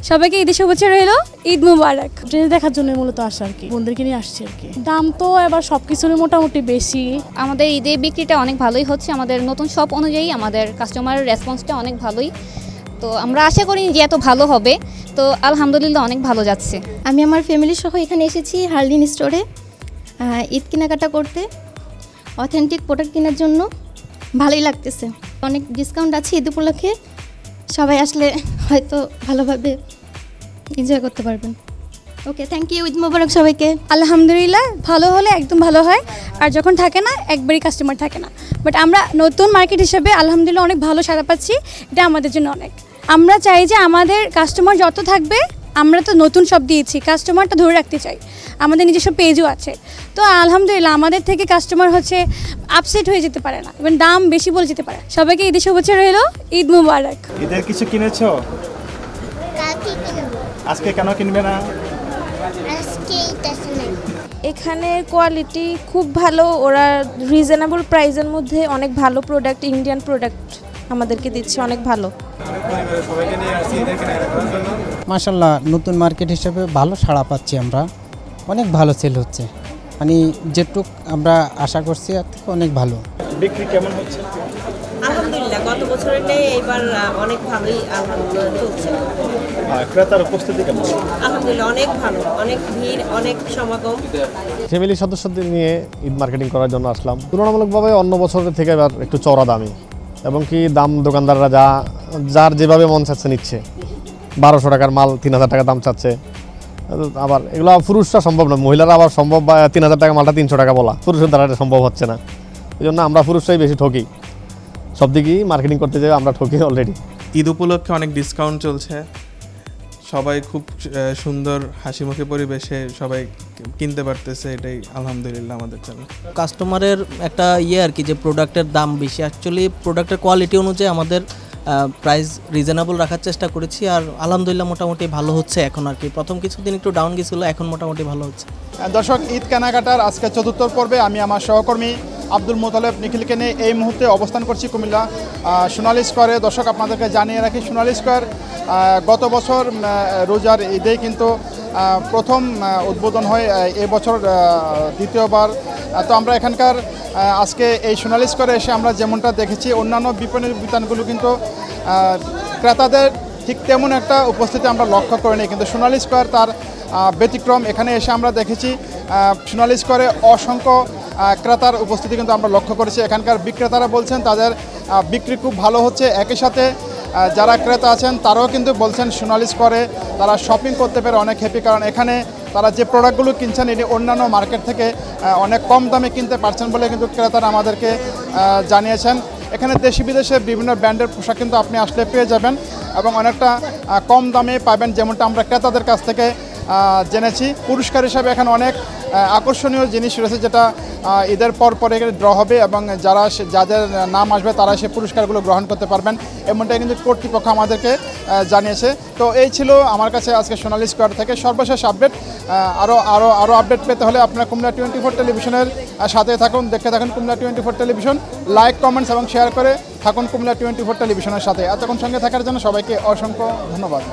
সবাইকে ঈদের শুভেচ্ছা রইল। ঈদ মুবারক। ড্রেস দেখার জন্য মূলত আসা আর কি, বন্ধুদেরকে নিয়ে আসছে আর কি। দাম তো এবার সব কিছুরই মোটামুটি বেশি। আমাদের ঈদের বিক্রিটা অনেক ভালোই হচ্ছে, আমাদের নতুন শপ অনুযায়ী আমাদের কাস্টমারের রেসপন্সটা অনেক ভালোই। তো আমরা আশা করি যে এত ভালো হবে, তো আলহামদুলিল্লাহ অনেক ভালো যাচ্ছে। আমি আমার ফ্যামিলি সহ এখানে এসেছি হার্লিন স্টোরে ঈদ কেনাকাটা করতে, অথেন্টিক প্রোডাক্ট কেনার জন্য। ভালোই লাগতেছে, অনেক ডিসকাউন্ট আছে ঈদ উপলক্ষে। সবাই আসলে হয়তো ভালোভাবে এনজয় করতে পারবেন। ওকে, থ্যাংক ইউ। ঈদ মোবারক সবাইকে। আলহামদুলিল্লাহ, ভালো হলে একদম ভালো হয়, আর যখন থাকে না একবারই কাস্টমার থাকে না। বাট আমরা নতুন মার্কেট হিসেবে আলহামদুলিল্লাহ অনেক ভালো সাড়া পাচ্ছি, এটা আমাদের জন্য অনেক। আমরা চাই যে আমাদের কাস্টমার যত থাকবে, আমরা তো নতুন সব দিয়েছি, কাস্টমারটা ধরে রাখতে চাই। আমাদের নিজস্ব পেজও আছে, তো আলহামদুলিল্লাহ আমাদের থেকে কাস্টমার হচ্ছে আপসেট হয়ে যেতে পারে না, এবং দাম বেশি বলে যেতে পারে। সবাইকে ঈদের শুভেচ্ছা রইল। ঈদ মুবারক। ঈদের কিছু কিনেছো? আজকে কেন কিনবে না? এখানে কোয়ালিটি খুব ভালো, ওরা রিজনেবল প্রাইসের মধ্যে অনেক ভালো প্রোডাক্ট, ইন্ডিয়ান প্রোডাক্ট আমাদেরকে দিচ্ছে, অনেক ভালো। মাশাআল্লাহ, নতুন মার্কেট হিসেবে ভালো সাড়া পাচ্ছি আমরা, অনেক ভালো সেল হচ্ছে, মানে যেটুক আমরা আশা করছি এর থেকে অনেক ভালো। বিক্রি কেমন হচ্ছে? আলহামদুলিল্লাহ, গত বছরের নেই এবার অনেক ভালোই আলহামদুলিল্লাহ চলছে। ক্রেতার উপস্থিতি কেমন? আলহামদুলিল্লাহ অনেক ভালো, অনেক ভিড়, অনেক সমাগম। ফ্যামিলি সদস্যদের নিয়ে ঈদ মার্কেটিং করার জন্য আসলাম। তুলনামূলকভাবে অন্য বছরের থেকে এবার একটু চড়া দামি, এবং কি দাম দোকানদাররা যার যেভাবে মন চাচ্ছে নিচ্ছে। 1200 টাকার মাল 3000 টাকা দাম চাচ্ছে। আবার এগুলো পুরুষরা সম্ভব না, মহিলারা আবার সম্ভব, 3000 টাকা মালটা 300 টাকা বলা পুরুষের দ্বারা সম্ভব হচ্ছে না। এই জন্য আমরা পুরুষরাই বেশি ঠকি, সব দিকেই মার্কেটিং করতে যাই আমরা ঠকি অলরেডি। ঈদ উপলক্ষে অনেক ডিসকাউন্ট চলছে, সবাই খুব সুন্দর হাসিমুখে পরিবেশে সবাই কিনতে পারতেছে, এটাই আলহামদুলিল্লাহ আমাদের জন্য। কাস্টমারের একটা আর কি, যে প্রোডাক্টের দাম বেশি, অ্যাকচুয়ালি প্রোডাক্টের কোয়ালিটি অনুযায়ী আমাদের প্রাইস রিজনেবল রাখার চেষ্টা করেছি, আর আলহামদুলিল্লাহ মোটামুটি ভালো হচ্ছে এখন আর কি। প্রথম কিছুদিন একটু ডাউন গেছিলো, এখন মোটামুটি ভালো হচ্ছে। দর্শক, ঈদ কেনাকাটার আজকে চতুর্থ পর্বে আমি আমার সহকর্মী আব্দুল মোতালেব নিখিলকে নিয়ে এই মুহূর্তে অবস্থান করছি কুমিল্লা সোনালী স্কোয়ারে। দর্শক, আপনাদেরকে জানিয়ে রাখি, সোনালী স্কোয়ার গত বছর রোজার ঈদেই কিন্তু প্রথম উদ্বোধন হয়, এবছর দ্বিতীয়বার। তো আমরা এখানকার আজকে এই সোনালী স্কোয়ারে এসে আমরা যেমনটা দেখেছি, অন্যান্য বিপণী বিতানগুলো কিন্তু ক্রেতাদের ঠিক তেমন একটা উপস্থিতি আমরা লক্ষ্য করিনি, কিন্তু সোনালী স্কোয়ার তার ব্যতিক্রম। এখানে এসে আমরা দেখেছি সোনালী স্কোয়ারে অসংখ্য ক্রেতার উপস্থিতি কিন্তু আমরা লক্ষ্য করেছি। এখানকার বিক্রেতারা বলছেন তাদের বিক্রি খুব ভালো হচ্ছে, একই সাথে যারা ক্রেতা আছেন তারাও কিন্তু বলছেন সোনালী স্কোয়ারে তারা শপিং করতে পেরে অনেক হ্যাপি, কারণ এখানে তারা যে প্রোডাক্টগুলো কিনছেন এটি অন্যান্য মার্কেট থেকে অনেক কম দামে কিনতে পারছেন বলে কিন্তু ক্রেতারা আমাদেরকে জানিয়েছেন। এখানে দেশি বিদেশে বিভিন্ন ব্র্যান্ডের পোশাক কিন্তু আপনি আসলে পেয়ে যাবেন, এবং অনেকটা কম দামে পাবেন, যেমনটা আমরা ক্রেতাদের কাছ থেকে জেনেছি। পুরস্কার হিসাবে এখানে অনেক আকর্ষণীয় জিনিস রয়েছে, যেটা ঈদের পর পরে ড্র হবে, এবং যাদের নাম আসবে তারা সে পুরস্কারগুলো গ্রহণ করতে পারবেন, এমনটাই কিন্তু কর্তৃপক্ষ আমাদেরকে জানিয়েছে। তো এই ছিল আমার কাছে আজকে সোনালী স্কোয়ার থেকে সর্বশেষ আপডেট। আরও আপডেট পেতে হলে আপনারা কুমিল্লা 24 টেলিভিশনের সাথে থাকুন, দেখতে থাকুন কুমিল্লা 24 টেলিভিশন। লাইক, কমেন্টস এবং শেয়ার করে থাকুন কুমিল্লা 24 টেলিভিশনের সাথে। এতক্ষণ সঙ্গে থাকার জন্য সবাইকে অসংখ্য ধন্যবাদ।